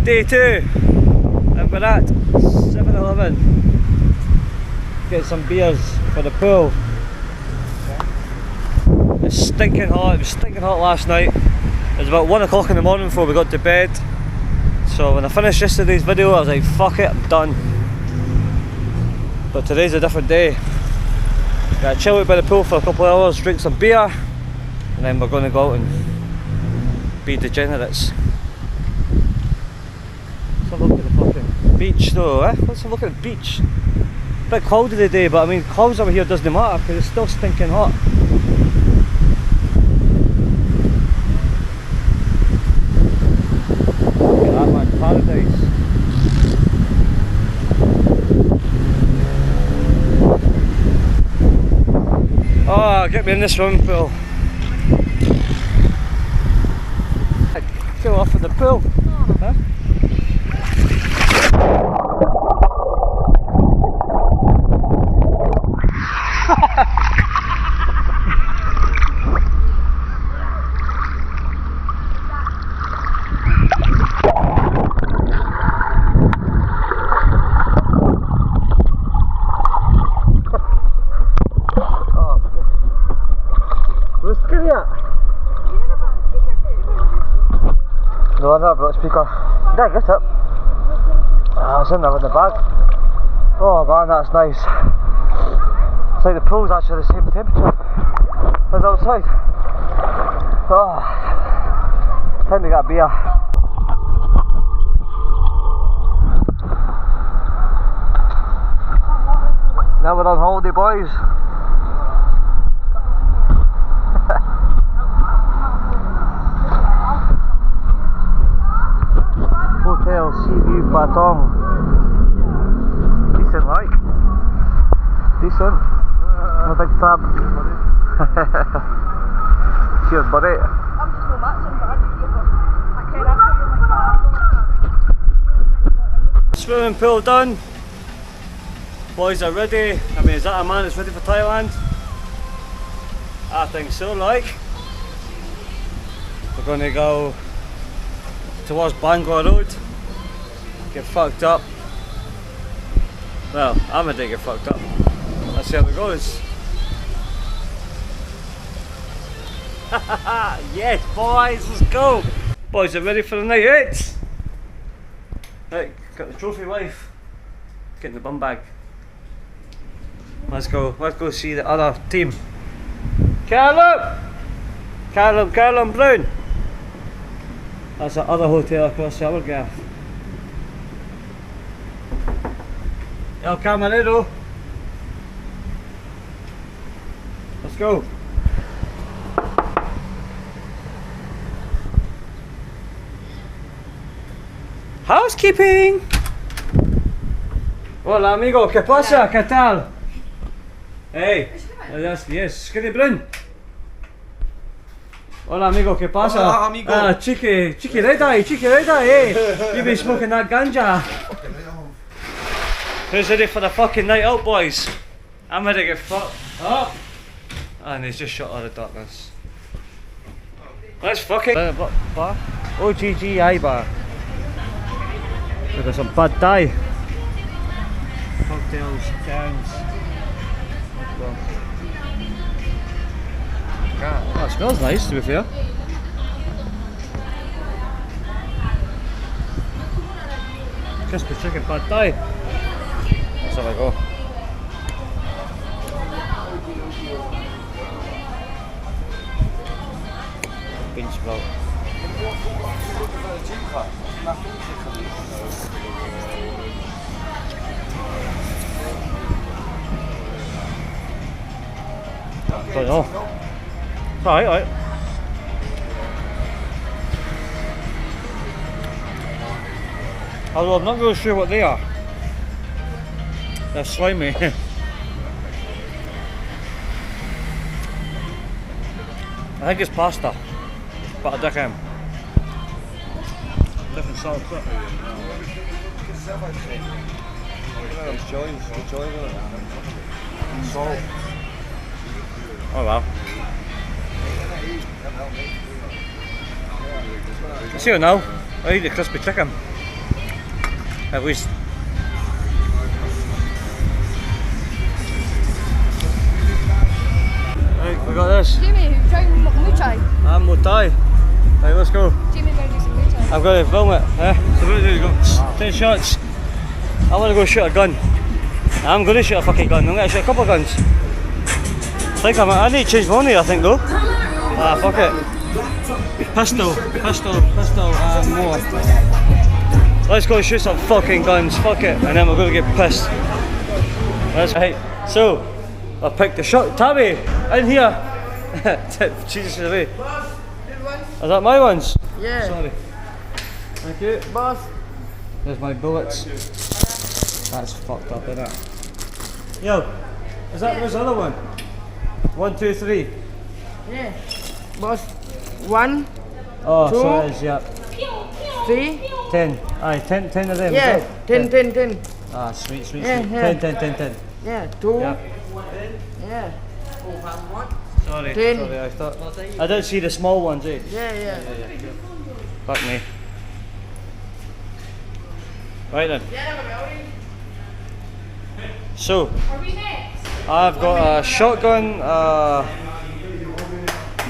Day 2, and we're at 7-Eleven. Get some beers for the pool. It's stinking hot. It was stinking hot last night. It was about 1 o'clock in the morning before we got to bed. So when I finished yesterday's video, I was like, fuck it, I'm done. But today's a different day. Gotta chill out by the pool for a couple of hours, drink some beer, and then we're going to go out and be degenerates. Let's have a look at the fucking beach though, eh? Let's have a look at the beach. A bit cloudy today, but I mean, clouds over here doesn't matter because it's still stinking hot. Look at that, man, paradise. Oh, get me in this swimming pool. Go off in the pool. Huh? No, I never brought a speaker. Did I get it? It's in there in the bag. Oh man, that's nice. It's like the pool's actually the same temperature as outside. Oh, time to get a beer. Now we're on holiday, boys. Hotel Seaview Patong. Decent, like? Decent. A big tab. Cheers, buddy. I'm just no matching, but I swimming pool done. Boys are ready. I mean, is that a man that's ready for Thailand? I think so, like. We're going to go towards Bangla Road, get fucked up. Well, I'm gonna get fucked up. Let's see how it goes. Yes, boys, let's go. Boys are ready for the night out. Right, got the trophy wife. Getting the bum bag. Let's go see the other team. Callum Brown. That's the other hotel across the other gaff. El Camarero. Let's go. Housekeeping. Hola amigo, ¿qué pasa? ¿Qué tal? Hey, yes, Skinny Brun. Hola amigo, ¿qué pasa? Hola amigo. Chicky Reda, hey. You've been smoking that ganja. Who's ready for the fucking night out, boys? I'm ready to get fucked up. And he's just shot out of darkness. Let's fucking bar. OGGI bar. We've got some pad thai. Cocktails, cans. Oh, it smells nice, to be fair. Crispy chicken pad thai. Let's have a go. Bean sprout. Don't know. Alright. Although I'm not really sure what they are. They're slimy. I think it's pasta, but I dick him. Different salt. Salt. Oh well. I see it now. I eat the crispy chicken. At least. Right, we got this. Jamie, try Muay. I'm Muay. Right, let's go. Jamie, gonna do some Muay. I'm going to film it. So what do you go? 10 shots. I want to go shoot a gun. I'm going to shoot a fucking gun. I'm going to shoot a couple of guns. I need to change money, I think though. Ah, fuck it. Pistol, and more. Let's go shoot some fucking guns, fuck it. And then we're going to get pissed. That's right. So, I picked the shot. Tabby, in here. Jesus is away. Is that my ones? Yeah. Sorry. Thank you. Boss. There's my bullets. That's fucked up, isn't it? Yo, is that this other one? 1, 2, 3. Yeah. Boss. 1, Oh, 2, so it is, yeah. 3. 10. Aye, 10 of them. Yeah. is it? 10. Ah, sweet. Yeah, yeah. 10. Yeah. 2. Yeah. Yeah. Sorry, 10. sorry, I thought. I didn't see the small ones, eh? Yeah. Fuck me. Right then. So, I've got a shotgun,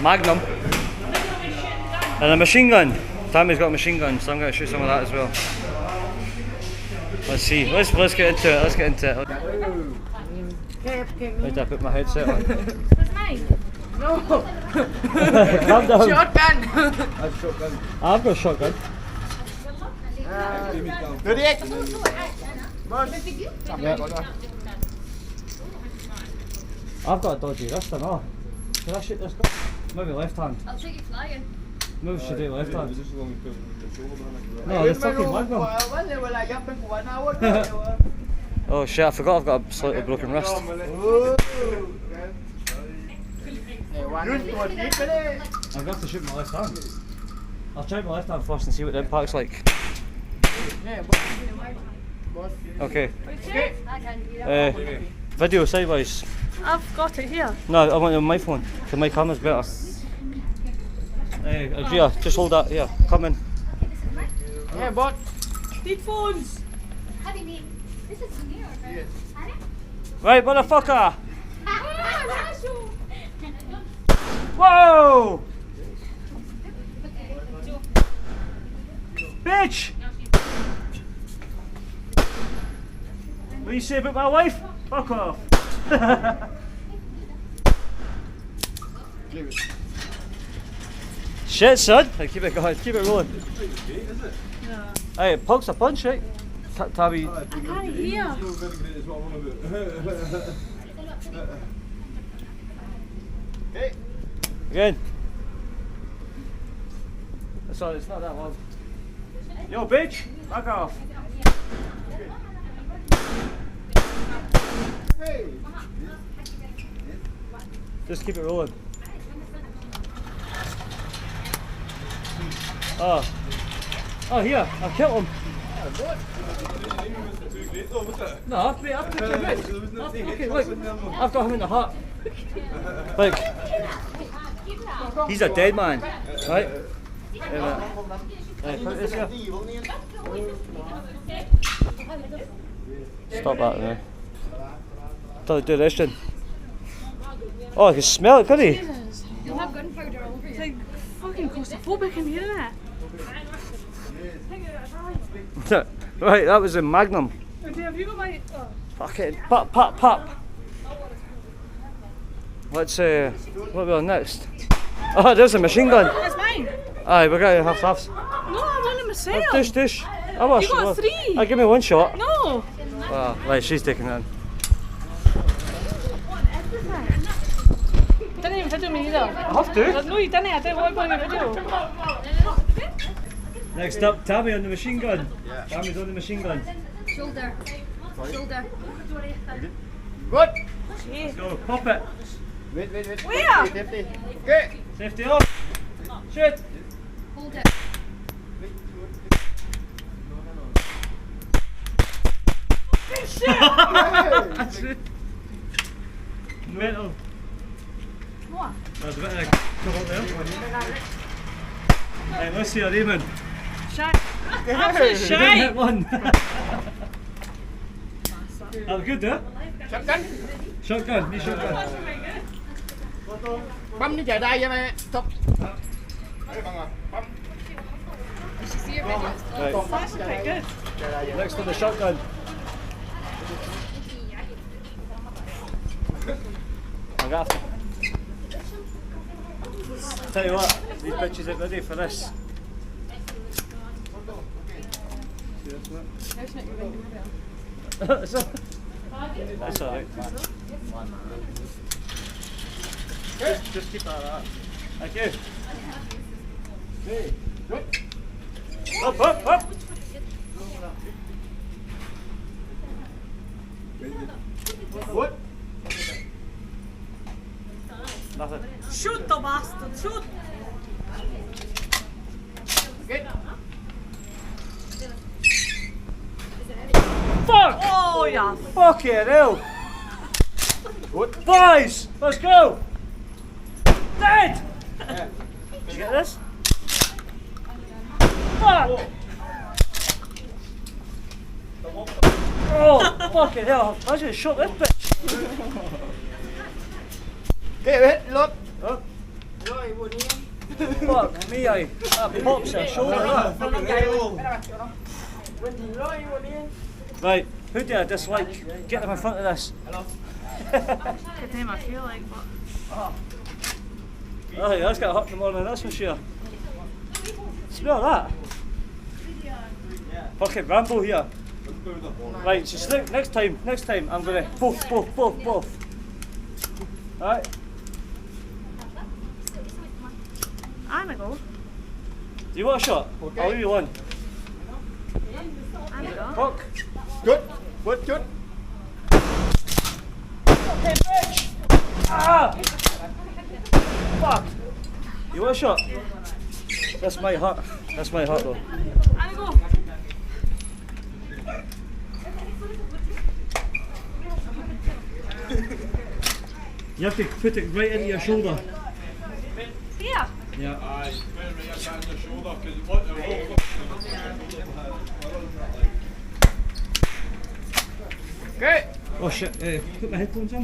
Magnum, and a machine gun. Tammy's got a machine gun, so I'm going to shoot some of that as well. Let's see. Let's get into it. Let's get into it. Wait, I put my headset on. That's mine. No. Calm down. Shotgun. I've got a shotgun. Ready? Yeah. I've got a dodgy wrist, I know. Can I shoot this guy? Maybe left hand. I'll take you flying. Maybe we should do left hand. No, the fucking Magnum. Oh shit, I forgot I've got a slightly broken wrist. I'm going to have to shoot my left hand. I'll try my left hand first and see what the impact's like. Okay. Video sideways. I've got it here. No, I want it on my phone, because my camera's better. Hey, Adria, just hold that, here, come in. Yeah, boss. Big phones. This is near, Right, motherfucker! Whoa! Bitch! What do you say about my wife? Fuck off! Shit, son! Hey, keep it going, keep it rolling. Hey, it pokes a punch, right? Tabby. I can't hear. Again. Sorry, it's not that loud. Yo, bitch! Back off! Just keep it rolling. Oh, here, I killed him. No, I've took him out. Okay, look, I've got him in the heart. Like, he's a dead man, right? Hey, put this here. Stop that now. Don't do this then. Oh, I can smell it, could he? You'll have gunpowder all over you. It's like fucking claustrophobic in here, isn't it? Right, that was a Magnum. Okay, have you got my... Oh. Fucking pop. Let's what are we on next? Oh, there's a machine gun. That's mine. Aye, we're going to have halves. No, I'm on it myself. Dish. I was. You got 3. Give me one shot. No. Oh, right, she's taking it in. You didn't even video me either. I have to. No, you didn't. I didn't want to put on your video. Next up, Tammy on the machine gun. Yeah. Tammy's on the machine gun. Shoulder. Good. Let's go, pop it. Wait. Where? Safety. Okay. Safety off. Shoot. Hold it. Shit. Mental. What? There's a bit of come up there. Hey, let's see a Raymond. Shite. Absolute You didn't shite. hit one. I'm good, yeah? Shotgun. Shotgun, need shotgun. Bấm nó chạy đây cho mày. Stop. Bấm. You should see your videos. Right. That's quite good. Next to the shotgun. I'm gonna have to. Tell you what, these bitches ain't ready for this. That's alright. Just keep that like that. Thank you. Hey, good. Up, up, up! Good. Nothing. Shoot the bastard, shoot! Good. Fuck! Oh yeah. Fucking hell! Good. Boys, let's go! Dead! Did you get this? Fuck! Oh, fucking hell! I just shot this bitch! Get it, look. Huh? Fuck me, I that pops her shoulder. Right, who do I dislike? Get them in front of this. Good name I feel like, but Oh, that's got hot in the morning, that's for sure. Smell that? Fucking Rambo here. Right, so next time I'm gonna both. Alright? I'm gonna go. Do you want a shot? Okay. I'll give you one. I'm gonna go. Fuck. Good. Good, good. Hey bitch! Ah! Fuck! You want a shot? That's my heart. That's my heart though. I'm gonna go. You have to put it right into your shoulder. Here. Yeah. Aye, better bring it down your shoulder because what the roll. Okay. Oh shit, put my headphones on.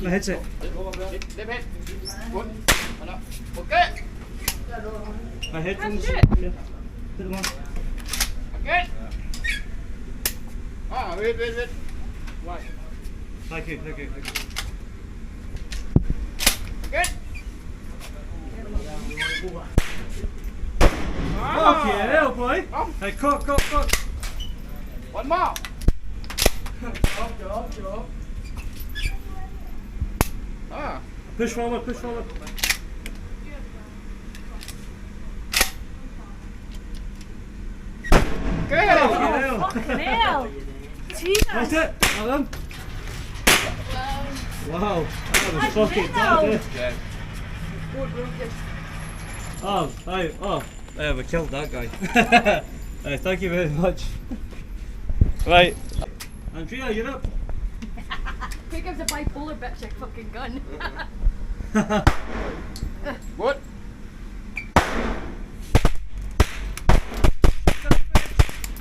My headset. Left hand. Good. Okay. My headphones. How'd you do Yeah. Put them on. Okay. Ah, wait. Right. Thank you. Good. Fucking hell, boy. Hey, cock. One more. Ah. Push forward. Okay. Fucking hell. Fucking hell. Jesus. That's it. Well done. Wow. That was fucking bad, eh? Oh, we killed that guy. Thank you very much. Right. Andrea, you're up. Who gives a bipolar bitch a fucking gun? Good.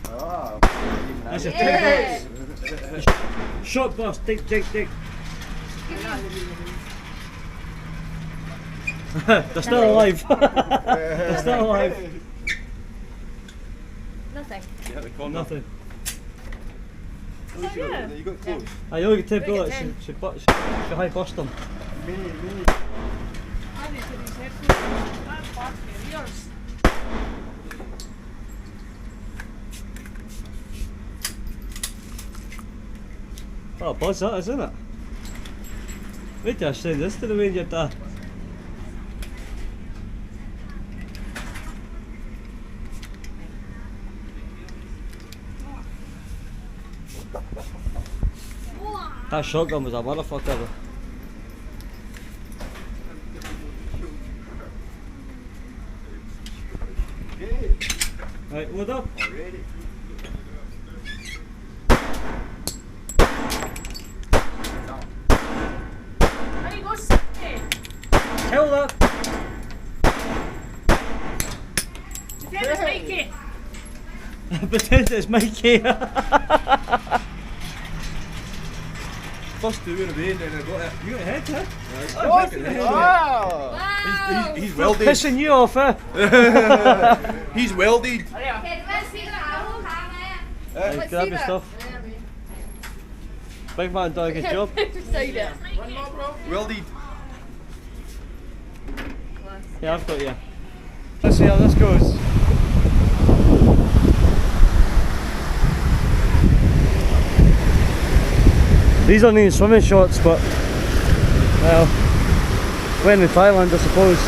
Ah. That's a Yeah. 10 Shot boss, dig. They're still alive. They're still alive. Nothing. Nothing. Yeah. You got close. I only get 10 bullets. 10. She high bust them. Mini. I need to these headphones. That's bad for ears. Oh, buzz that, isn't it? Wait till I send this to the ranger dad. That shotgun was a motherfucker though. Okay. Right, load up. Already. There you go, Sydney. Kill that. Dennis, make it. Pretend it's Mikey. first two were away, then I got it. You got a head, huh? Wow! He's welded. Pissing you off, eh? He's welded. Hey, grab your stuff. Big man done a good job. Beside it. Welded. Yeah, I've got you. Let's see how this goes. These aren't even swimming shorts, but well, when in Thailand, I suppose.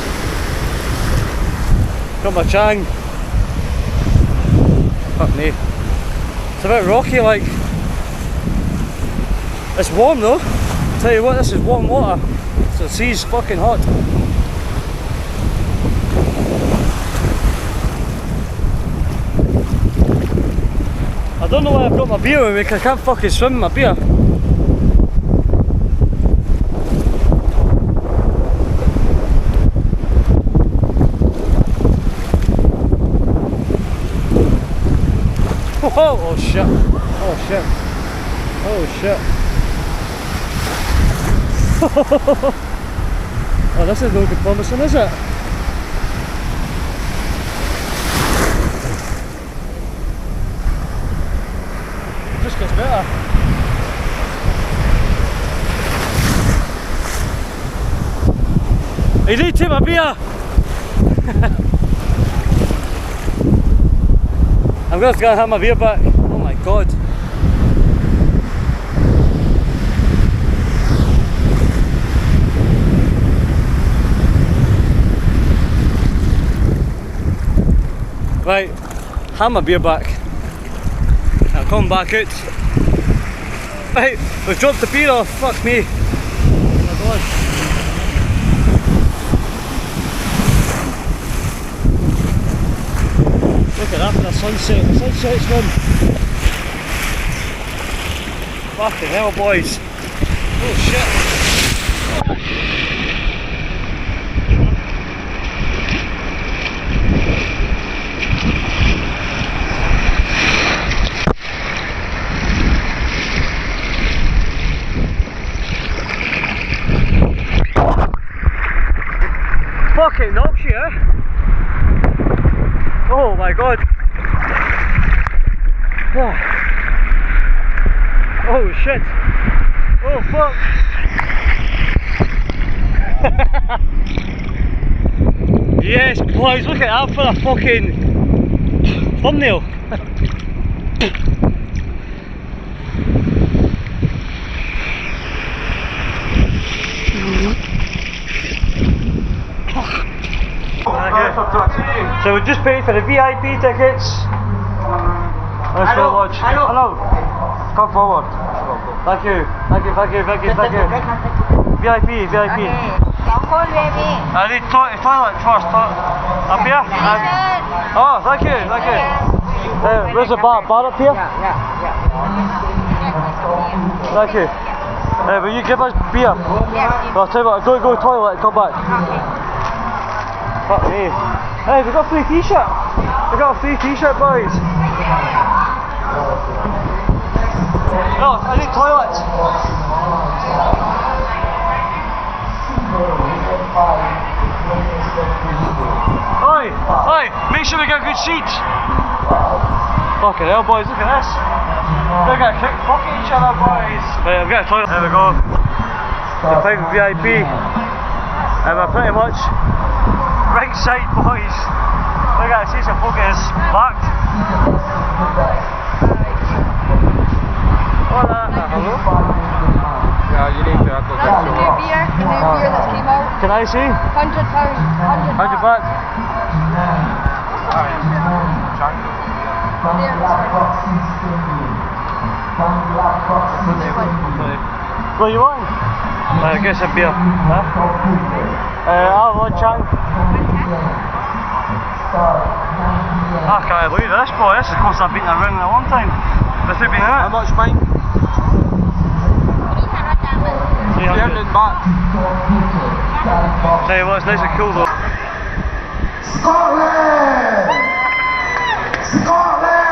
Got my Chang. Fuck me. It's a bit rocky, like. It's warm though. Tell you what, this is warm water. So the sea's fucking hot. I don't know why I've got my beer with me, because I can't fucking swim in my beer. Oh shit. Oh shit. Oh shit. Oh, this is no good promising, is it? Just gets better. You need to take my beer! I'm gonna have to go and have my beer back. Oh my god. Right, have my beer back. I'll come back out. Right, we've dropped the beer off. Fuck me. Oh my god. Look at that for the sunset. The sunset swim. Fucking hell, boys. Oh shit. Fucking knocks you, eh? Oh my god. Oh, oh shit. Oh fuck. Yes, boys, look at that for a fucking thumbnail. So we just paid for the VIP tickets. Let's go watch. Hello. Come forward. Thank you. Thank you. Thank you. Thank you. Thank you. VIP. VIP. I need toilet first. Up here. Oh, thank you. Thank you. Where's the bar? Bar up here. Thank you. Will you give us beer? I'll tell you what. Go to the toilet and come back. Fuck me. Hey, we got a free t-shirt. We got a free t-shirt, boys. No, I need toilets. Oi, oi, make sure we get a good seat. Fucking hell, boys, look at this. We're gonna kick fucking each other, boys. Right, I've got a toilet. There we go. The big VIP. And we're pretty much ringside, boys. Look at it, see some focus backed. Hola. Hello. Yeah, you need to have That's the new beer that came out. Can I see? £100. 100 baht. What you want? Get some beer. Huh? I'll have one Chang. I can't believe this, boy. This is close to beating a ring in a long time. This has been in it. How much, mate? 300 baht. Tell you what, it's nice and cool though. Scotland! Scotland!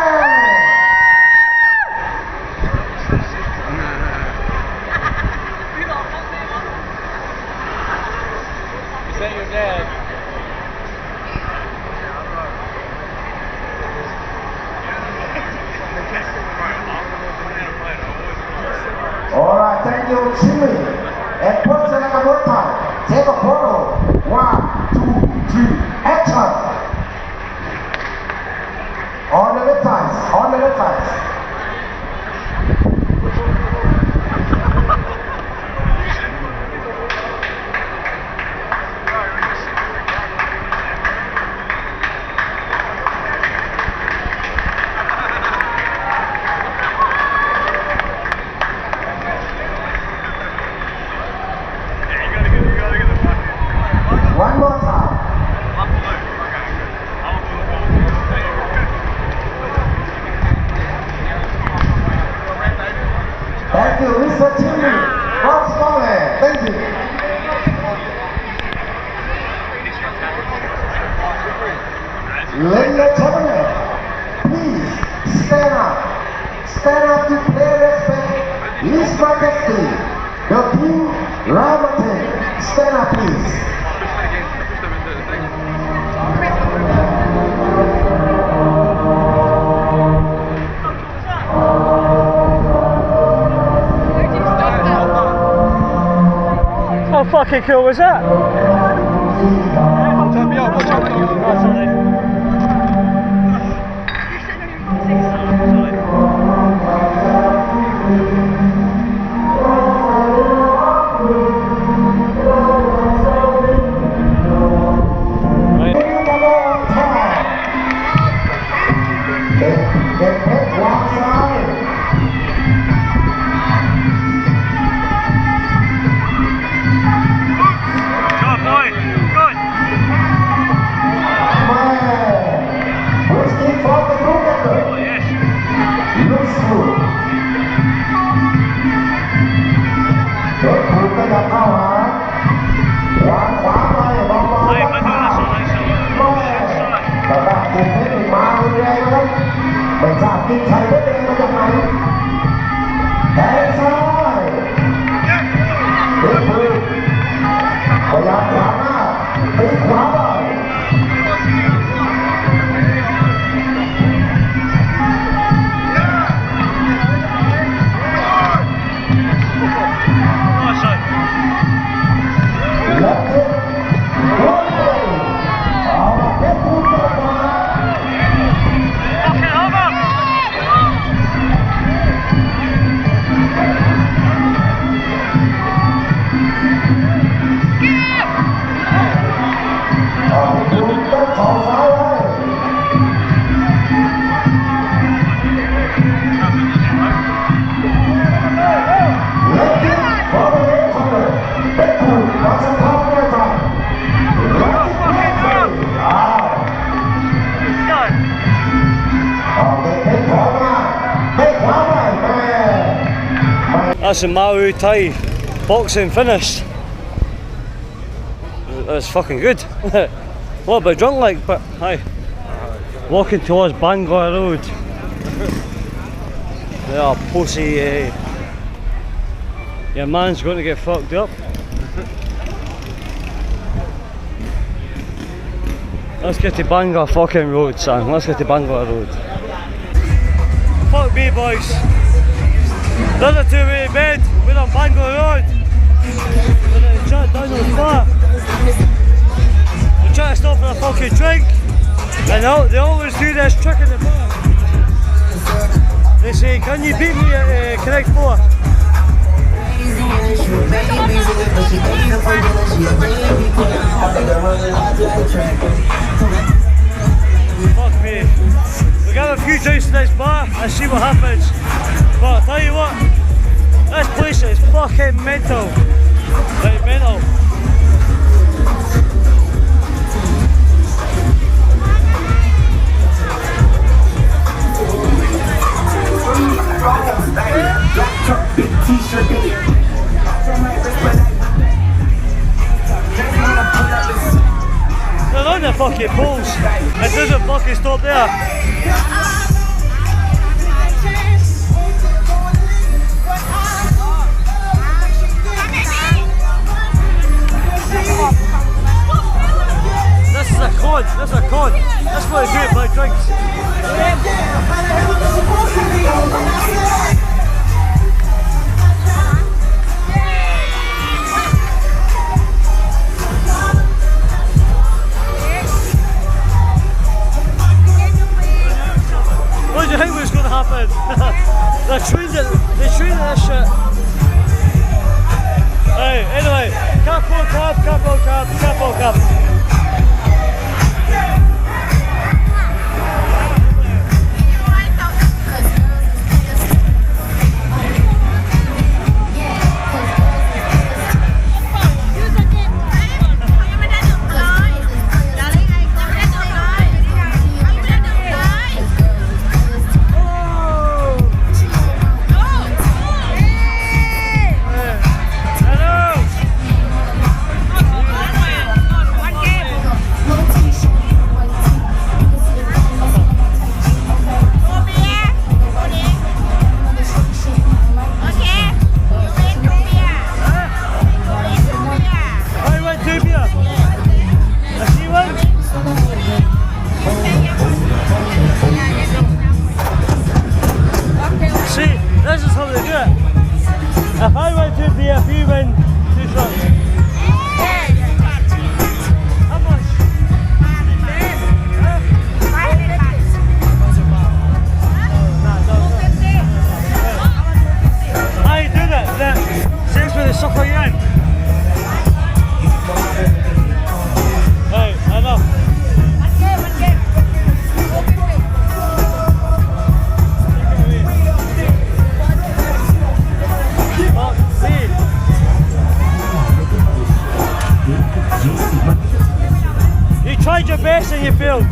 you, Chile. And put the camera time. Take a photo. 1, 2, 3, action. On the left side. On the left side. One more time. Thank you, Mr. Timmy from Scotland. Thank you. Ladies and gentlemen, please stand up. Stand up to pay respect. His Majesty, the King Ramadan. Stand up, please. How fucking cool was that? Turn me up, watch out. That's a Muay Thai boxing finish. That's fucking good. A little bit drunk like, but hi. Walking towards Bangla Road. Yeah, pussy. Your man's going to get fucked up. Let's get to Bangla fucking road, son. Let's get to Bangla Road. Fuck me, boys. There's a two-way bed. We're on Bangla Road. We're going to shut down the bar. We're trying to stop for a fucking drink. And they always do this trick in the bar. They say, can you beat me at correct 4? Fuck me. We got a few drinks in this bar and see what happens. But I'll tell you what, this place is fucking mental. Like mental. They're on the fucking poles. It doesn't fucking stop there. This is a con. This is a con. That's what they do it by drinks. happened. They trained at this shit. Hey, anyway, couple cab. If I win 2 beer, if you win 2 shots. How much? I do that. Seems with the sucker you in. Hey, enough. You tried your best and you failed.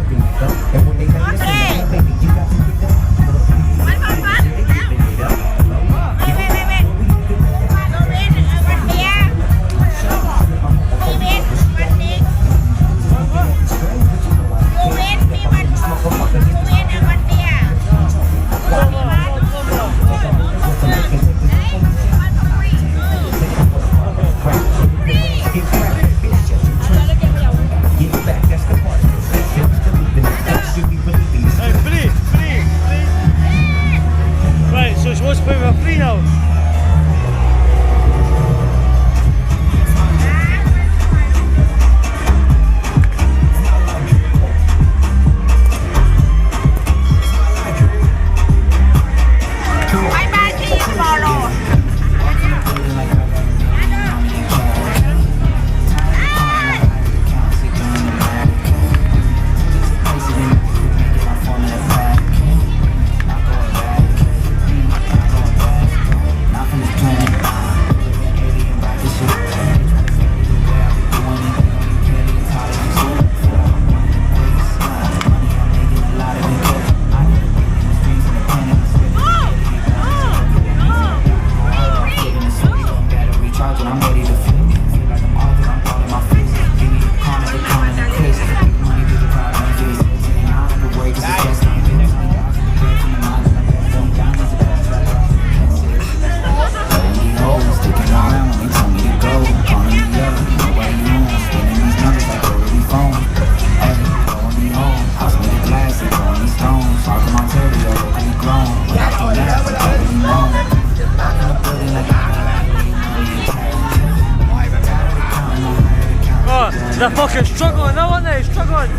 They're fucking struggling now, aren't they? Struggling.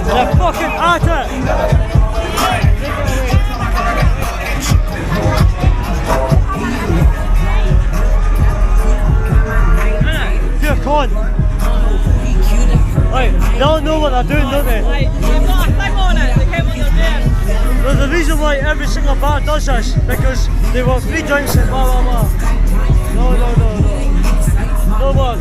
They're fucking at it! Dear con! Right, they all know what they're doing, don't they? There's a reason why every single bar does this, because they want free drinks and blah blah blah. No more.